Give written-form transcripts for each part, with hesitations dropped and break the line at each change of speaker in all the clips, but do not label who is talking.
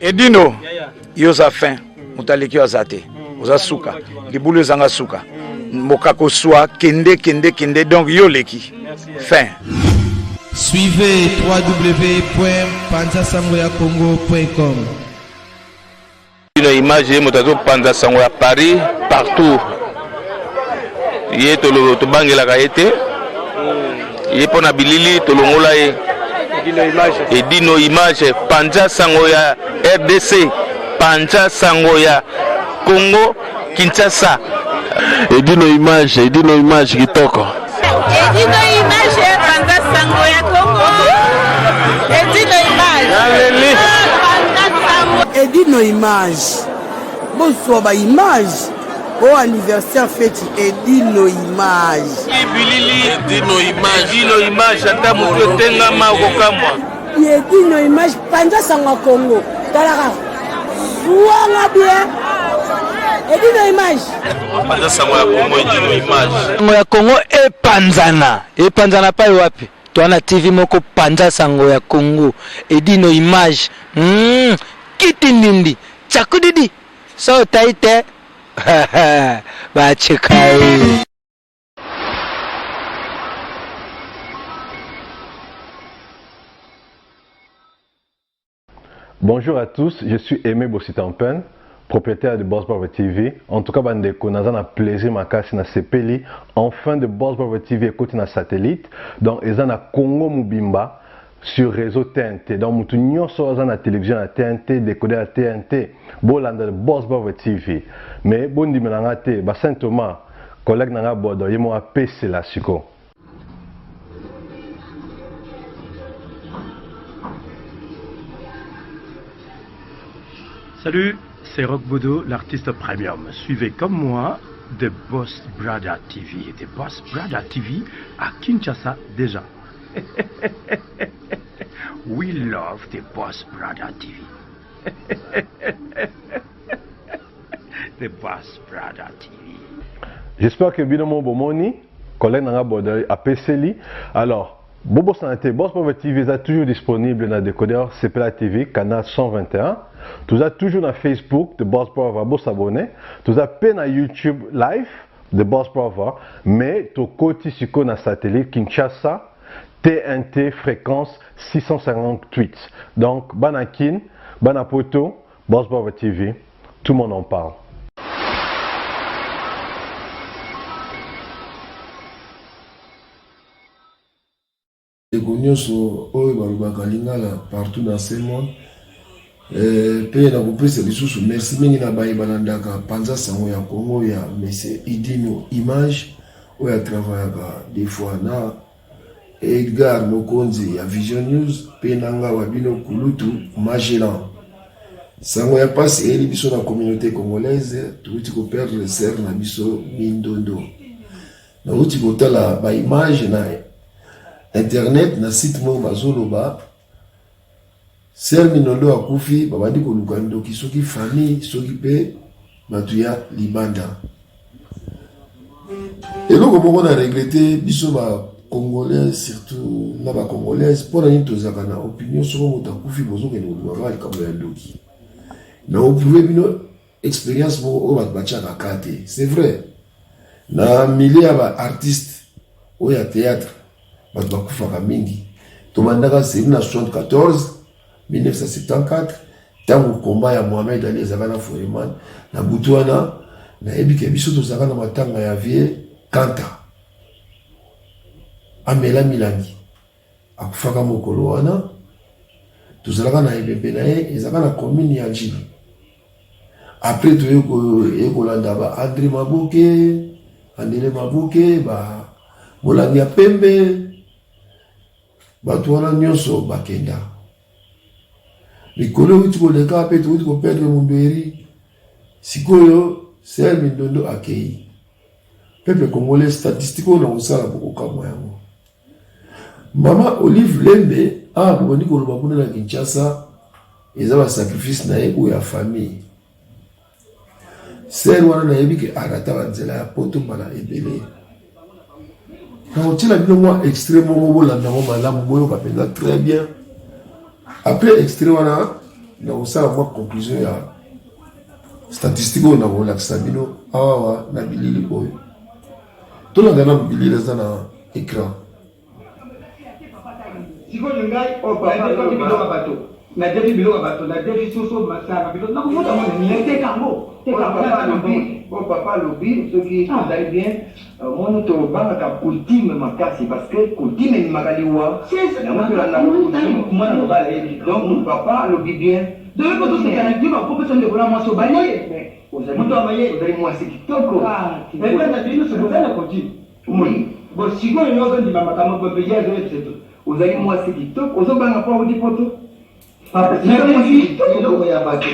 Edino yoza fin mutaleki azate oza suka libulu zanga suka mokako swa kende donc yoleki fin.
Suivez www.panzasangoyacongo.com.
Une image motazo Panza Sango à Paris partout. Yé tolo to bangela kaete. Yé pona bilili to longola e. Edino image Panza Sango ya RDC, Panza Sango ya Congo Kinshasa. Edino image kitoko.
Edino image Panza Sango ya Congo. Edino image.
Edino image. Bonsoir ba image. Au anniversaire fête Edino image.
Edino image ata muto tenga makokamwa.
Edino image Panza Sango Congo. Talaka. Ouanga bien. Edino image.
Panza Sango ya Congo Edino image.
Sango ya Congo epanzana pa wapi? Tuana TV moko Panza Sango ya Congo Edino image. Kitindindi chakudidi so taite ba chekai.
Bonjour à tous, je suis Aimé Bossitampen, propriétaire de Boss Brother TV. En tout cas, bandeko naza na plaisir makasi na sepeli enfin de Boss Brother TV écoute na satellite. Donc eza na Congo Mubimba sur réseau TNT. Donc mutu nyonso aza na télévision na TNT, décodeur à TNT, bolanda de Boss Brother TV. Mais bondi melanga te, ba Saint Thomas, collègue nanga bodo yemo apese la siko.
Salut, c'est Rock Bodo, l'artiste premium. Suivez comme moi The Boss Brother TV. The Boss Brother TV à Kinshasa déjà. We love The Boss Brother TV. The Boss Brother TV.
J'espère que Binomo Bomoni, collègue Nanga Bodo, a PCLI. Alors, Bobo Santé, Boss Brother TV est toujours disponible dans le décodeur CPLA TV, canal 121. Tout ça toujours dans Facebook de Boss Brother, vous s'abonner. Tout ça peine à YouTube live de Boss Brother, mais tout côté sur le satellite Kinshasa, TNT fréquence 658. Donc, Banakin, Banapoto, Boss Brother TV, tout le monde en parle.
Les Gognoso, partout dans ce monde. Pe na kupesa lisusu merci mingi na bayi balandaka Panza Sango ya Congo ya monsieur Edino image oya travaillaka des fois na Edgar Mokonzi ya Vision News pe nanga wabino kulutu Magellan Sango ya passe eli biso na communauté congolaise tuuti ko perdre ser na biso mindondo na uti kotala ba image na internet na site mo bazoloba Ser Minondo akufi babandi koluka ndoki soki famille soki pe batuya libanda. Eloko moko na regretter biso ba congolais surtout na ba congolais pour na tozaka na opinion sur moto akufi bozo ke no ba likambo ya ndoki. Na opouve bino expérience mo o ba bachaka kate. C'est vrai. Na milieu ya ba artiste o ya théâtre ba bakufa ka mingi. Tomandaka c'est na 74 1974 tango combat ya Mohamed Ali Zakana Foreman na Boutouana na ebike biso to zakana matanga ya vie Kanta Amela Milangi akufaka mokolo wana to zakana na ebebe na ye ezakana commune ya Njili après to yeko landa ba André Mabuke ba Molangi ya Pembe ba tuana nyonso bakenda Likolo uti ko leka pe to uti ko perdre Mumberi sikoyo Ser Mindondo akei peuple congolais statistiquement na osala boko kama yango Mama Olive Lembe a boni ko loba kuna na Kinshasa ezaba sacrifice na ye ya famille Ser wana na yebike arata banzela ya poto bana ebele na otila bino moi extrêmement bobo la ndamo malamu boyo ka penza très bien. Après extrait wana na osala mwa conclusion ya statistique oyo na kolakisa bino awa na bilili oyo tolanda na bilili eza na écran
sikoyo ngai oyo biloko bato na defi biloko bato na defi soso masaka biloko na kufuta mwana ni te kango te kango papa lobi soki azali bien mono to banga kultime makasi parce que kultime ni makaliwa na moto na mwana no bala yebi donc papa lobi bien de ko to se kana diba ko pesa ndeko na maso bali moto amaye uzali mwasi kitoko ebe na bino se bozala koji umuri bo sikoyo yozo ndi mama kama ko beja zo eto uzali mwasi kitoko ozobanga po udi poto papa sikoyo mwasi kitoko ya bato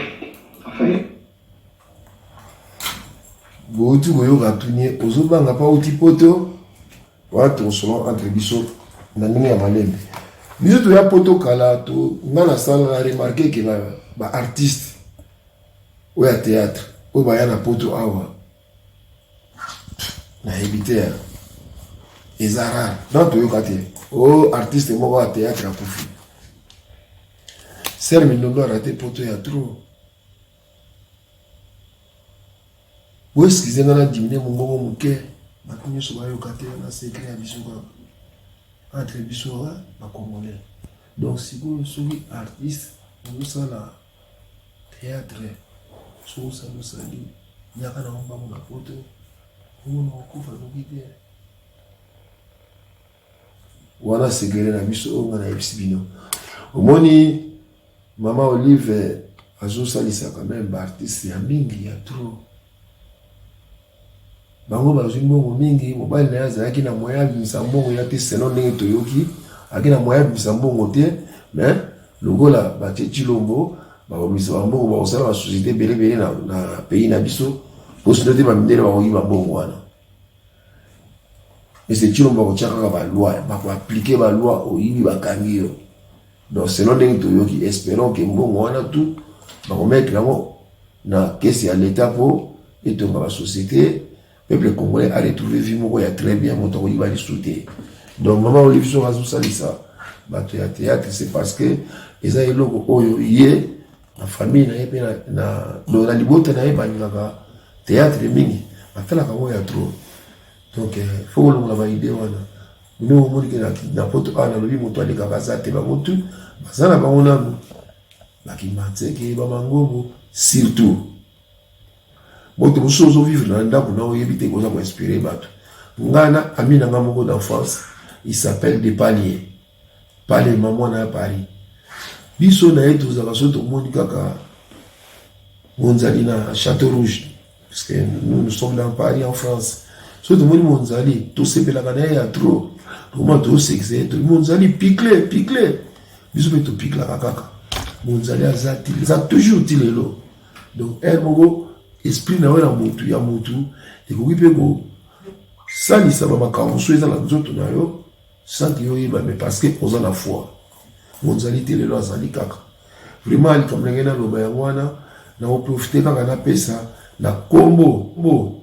bouti koyoka tunie ozobanga pa uti poto watu osolo entre biso na ndenge ya malembe biso to ya poto kala to ngana sala na remarquer que ba artiste ou ya théâtre ou ba ya na poto awa na éviter ezara dans to yoka te o artiste moko ya théâtre akufi ser minondo arate poto ya trop. Vous excusez dans la diminuer mon bon mouquet, ma commune sur la yokaté, on a secret à Bissou, entre Bissou, ma congolais. Donc, si vous soyez artiste, vous savez la théâtre, vous savez, vous savez, il y a un homme dans la photo, vous n'avez pas de guider. On a secret à Bissou, on a Epsibino. Au moni, maman Olive, a joué ça, quand même, artiste, il y a mingi, il y a trop. Bango bazwi mbongo mingi mobali na yaza yaki na moya bimisa mbongo ya te seno ndenge toyoki aki na moya bimisa mbongo te mais lokola batie Chilombo bakomisa bambongo bakosala basociété belebele na pays na biso posino te bamindele bakoki bambongo wana mais c'est Chilombo bakotia kaka baloi bakoaplike baloi oyibi bakangi yo donc seno ndenge toyoki espérons que mbongo wana tout bakomettre yango na kesi ya l'état po etonga basociété. Le peuple congolais a retrouvé vie moko ya très bien moto ko libali souté donc maman Olivier so razu salisa bato ya théâtre c'est parce que eza eloko oyo yé la famille na yepe na do la libota na yeba ngaka théâtre mingi atala ka moya trop donc faut que la idée wana nous moni que na poto ana lobi moto ali ka bazate ba motu bazana ba ona ba kimatseke ba mangobo surtout moto mosusu vivre na ndako na oyebite koza ko inspirer bato ngana amina nga moko d'enfance il s'appelle Despaliers pale maman na Paris biso na yetu za basoto moni kaka monzali na Château Rouge parce que nous sommes dans Paris en France soto moni monzali to sepela kana ya trop comment to sexe to monzali picle biso beto picle kaka monzali azati za toujours tilelo donc elle moko esprit na wena mutu ya mutu ekoki pe ko salisa ba makambo so eza na nzoto na yo sanki yo yeba mais parce que oza na foi monzali te lelo azali kaka vraiment ali comme ngena loba ya wana na profiter kaka na pesa na kombo bo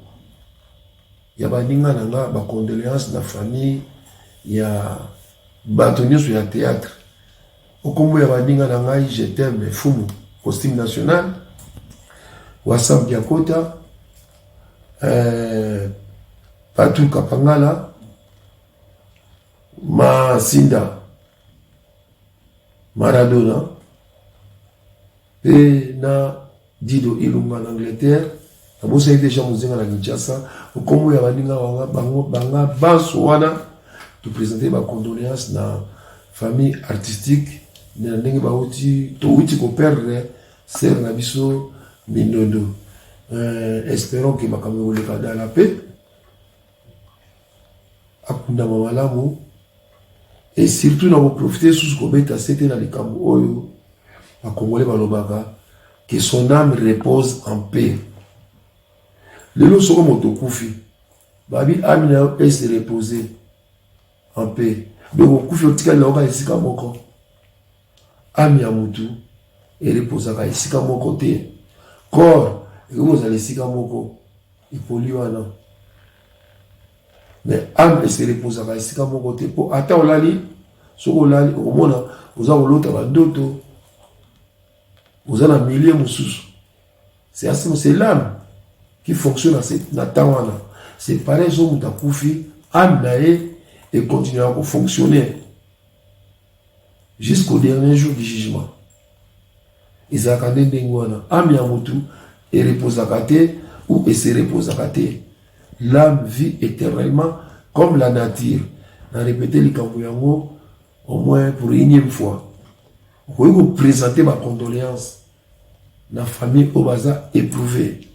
ya baninga na nga ba condoléances na famille ya bato nyonso ya théâtre okombo ya baninga na ngai je t'aime fumu costume national Wassam Diakota, Patou Kapangala, Masinda, Maradona, et na Dido Ilunga en Angleterre, na bosa déjà muzinga na Kinshasa, okombo ya baninga banga baswana, to présenter ma condoléance na famille artistique, na ndenge bauti to uti ko perdre ser na biso Minondo. Espérons que makambo le dans la paix. Akunda mamalamu. Et surtout nous profiter sous ce qu'on met à c'était dans les camps oyo. A Congolais balobaka que son âme repose en paix. Le lot sera motokufi. Babi amina et se reposer en paix. Donc kufi otika loka isika moko. Ami amutu et reposaka isika moko te. Corps, et vous allez si moko et poliwana. Mais âme et se repose à ici comme côté pour attendre lali, sur lali, au monde, vous avez l'autre à d'autres. Vous avez un millier moussous. C'est l'âme qui fonctionne dans Tawana. C'est pareil, ils ont koufi, âme et continuer à fonctionner jusqu'au dernier jour du jugement. Ils ont quand même âme yamutu et repose à côté ou et se repose à côté. L'âme vit éternellement comme la nature. On a répété les Kambuyango au moins pour une énième fois. Vous pouvez vous présenter ma condoléance. La famille Obaza éprouvée.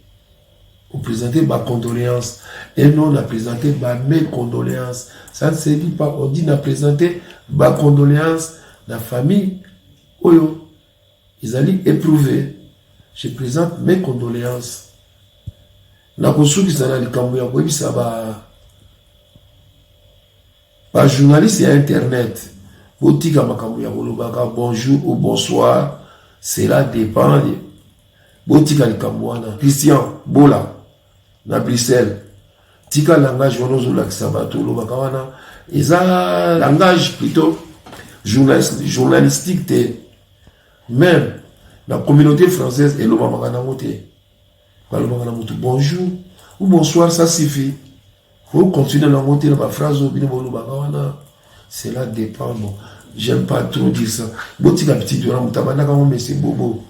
Vous présentez ma condoléance. Et nous, on a présenté mes condoléances. Ça ne se dit pas. On dit on a présenté ma condoléance. La famille Oyo. Ils allaient éprouver. Je présente mes condoléances. Na kosu qui s'en a dit Kambuyango, et ça va. Par journaliste et internet, botika makambuya kolobaka bonjour ou bonsoir, cela dépend. Botika likambuana, Christian Bola, na Bruxelles, tika langage wonozo lakisa bato lobaka wana, eza langage plutôt journalistique te, même la communauté française elobaka nango te, balobaka na mutu bonjour ou bonsoir, ça suffit. Faut continuer à monter ma phrase au bino cela dépend. Bon, j'aime pas trop dire ça. Botika petit de la mutabana comme mais c'est bobo.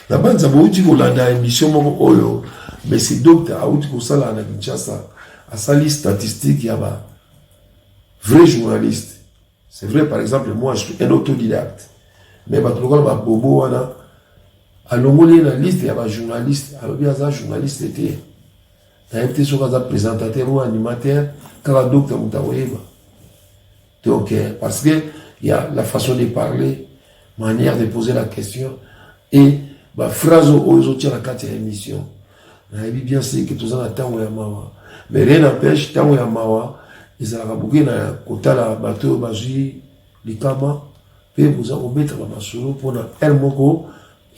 La bande ça bouti ko landa émission moko oyo, mais c'est docteur auti ko sala na Kinshasa. À sali statistique y a ba vrai journaliste. C'est vrai par exemple moi je suis un autodidacte. Mais ba toloko ba bobo wana à l'ongolé la liste y a ba journaliste, alors bien ça journaliste était t'as été sur un présentateur ou animateur, car un docteur Moutaouéba. Donc, parce que il y a la façon de parler, manière de poser la question, et la phrase aux autres à la 4e émission. On a vu bien c'est que tout ça a tant ou mawa. Mais rien n'empêche, tant ou mawa, ils ont rabouqué na kota la bateau, baji, likama, puis vous avez mettre la solo pour un moko,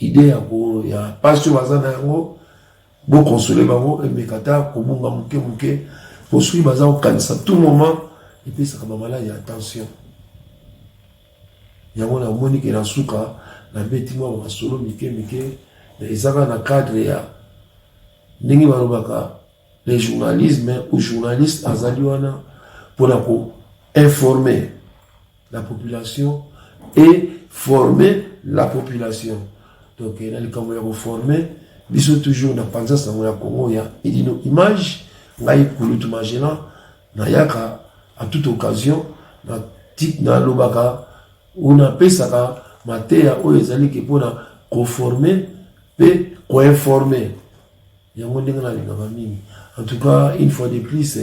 idée à vous, il y a pas sur bazana yango. Bon consoler bango et mekata kobunga muke poursuivre baza au kanisa tout moment et puis ça comme malade attention yango na monique na suka na beti mo ba solo mike ezaka na cadre ya ndingi balobaka les journalisme ou journalistes azali wana pour informer la population et former la population. Donc il y a les caméras pour former. Biso toujours na panza sango ya Congo ya Edino Image ngai kulutu majela na yaka à toute occasion na tit na lobaka una pesaka mateya o ezali ke pona conformer pe co-informer yango ndenge na linga mingi. En tout cas une fois de plus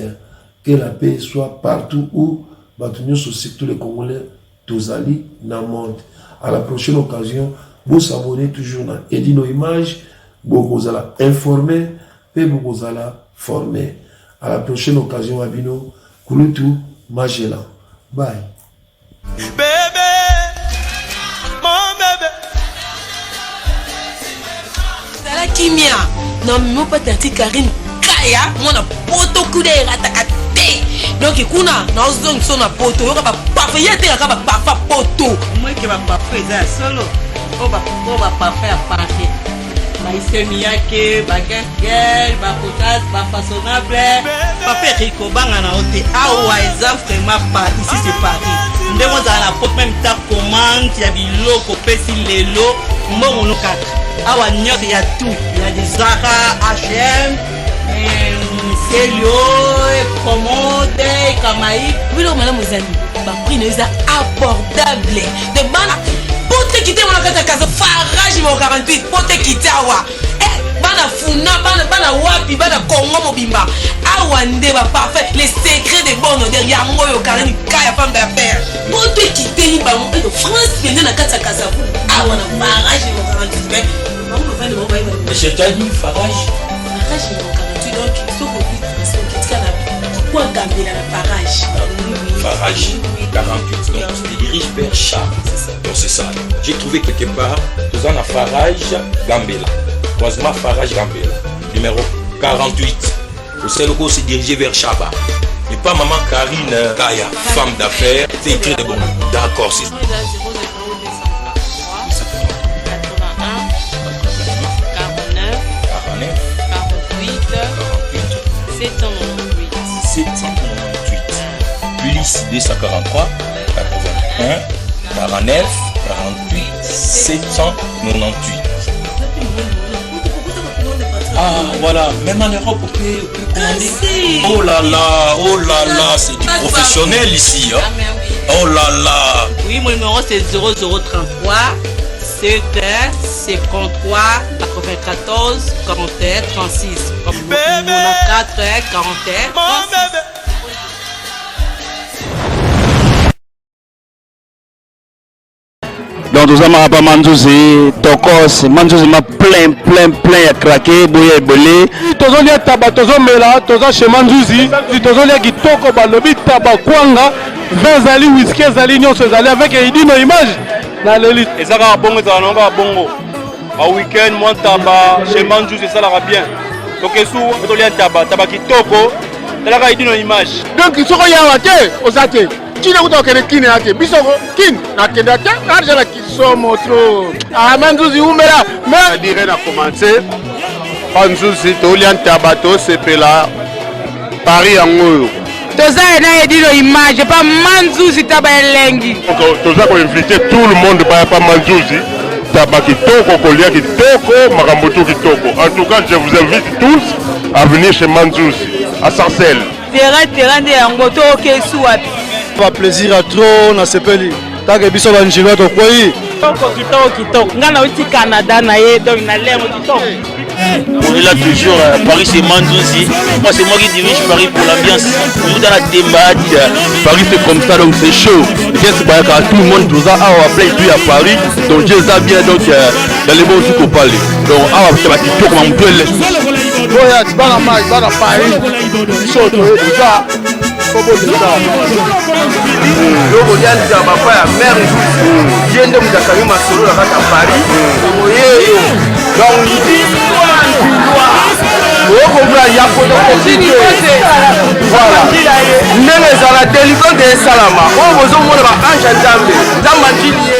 que la paix soit partout où batunyo surtout les Congolais tozali na monde. À la prochaine occasion vous abonnez toujours na Edino Image. Beaucoup allez informer et beaucoup allez former. À la prochaine occasion, Abino, Kulutu, Magela. Bye.
Bébé, mon bébé.
Tala Kimia. Non, mais mon pas tati Karine Kaya, mon a poto kude ratakate. Donc kuna na ozong so na poto, yo ka ba parfait yete ka ba parfait poto.
Moi qui va parfait ça solo. On va parfait à parfait. Baisemi yake, bagagel, bapotas, bafaçonnable. Papa Rico banga na ote. Awa eza vraiment pas ici c'est Paris. Ndemo za la porte même ta commande, ya biloko pesi lelo, mbongo no kaka. Awa nyote ya tout. Il y a des Zara, H&M, Celio, Commode, Kamaï. Bilo madame Ozali, ba prix ne est abordable. De bana pote quitter mon kata kaza farage mo 48 pote quitter awa. Bana funa bana wapi bana Congo mobimba. Awa nde ba parfait les secrets des bonnes derrière moi yo Karine Kaya femme d'affaires. Pote quitter ni ba mo de France vient na kata kaza. Awa na farage mo 48.
Monsieur Tadi farage.
Farage mo 48 donc il faut que tu fasses quoi Gambela la farage.
Farage 48 donc tu te diriges vers Charles. Donc c'est ça. J'ai trouvé quelque part faisant la farage Gambela. Croisement farage Gambela. Numéro 48. Au Sénégal se diriger vers Chaba. Mais pas maman Karine Kaya, femme d'affaires. C'est écrit de bon. D'accord, c'est ça. plus 243 81 49 48 798. Ah voilà, même en Europe on peut commander. Oh là là, c'est du professionnel ici. Hein. Oh là là.
Oui, mon numéro c'est 0033 71 53 94 41 36. Comme mon 4 41 36.
Donc tout ça m'a pas Manzouzi, Tokos, Manzouzi m'a plein à craquer, bouillé et belé.
Tozo lia taba, tozo mela, tozo chez Manzouzi, tozo lia kitoko balobi taba kwanga, 20 zali whisky zali nyonso zali avec Edino Image. Na l'élite.
Et ça va bongo, ça va bongo. Au week-end, moi taba chez Manzouzi, ça va bien. Donc sous, tozo lia taba kitoko, ça va Edino Image.
Donc ils sont ya wate, osate. Qui ne vous donne qui n'est pas bisoko qui n'a que d'atteint l'argent là qui sont montreux ah Manzouzi ou mela mais
dirait n'a commencé Manzouzi tolian tabato c'est pela Paris en haut
toza na Edino Image pas Manzouzi tabalengi
toza ko inviter tout le monde pas Manzouzi tabaki toko kolia kitoko makamboto kitoko en tout cas je vous invite tous à venir chez Manzouzi à Sarcelles
terrain de yangoto kesu wapi
pas plaisir à trop na sepeli taka biso ba njilwa to kwai
kitoko ngana uti Canada na ye donc na lemo kitoko.
On est là toujours à Paris, c'est Manzouzi. Moi c'est moi qui dirige Paris pour l'ambiance. Toujours dans la thématique. Paris c'est comme ça donc c'est chaud. Qu'est-ce que tout le monde nous a appelé ici à Paris. Donc Dieu ça bien donc dans les bons trucs au palais. Donc c'est ma petite tour comme on peut le.
Boya tu vas à Paris. Ils sont déjà
loko lianza papa ya mère yende mudakami masolo la kata Paris oyeyo donc loko bra ya photo continue voilà ndenge ezala délivrance de salama oyo bozomona ba ange nzambe nzambe njili ye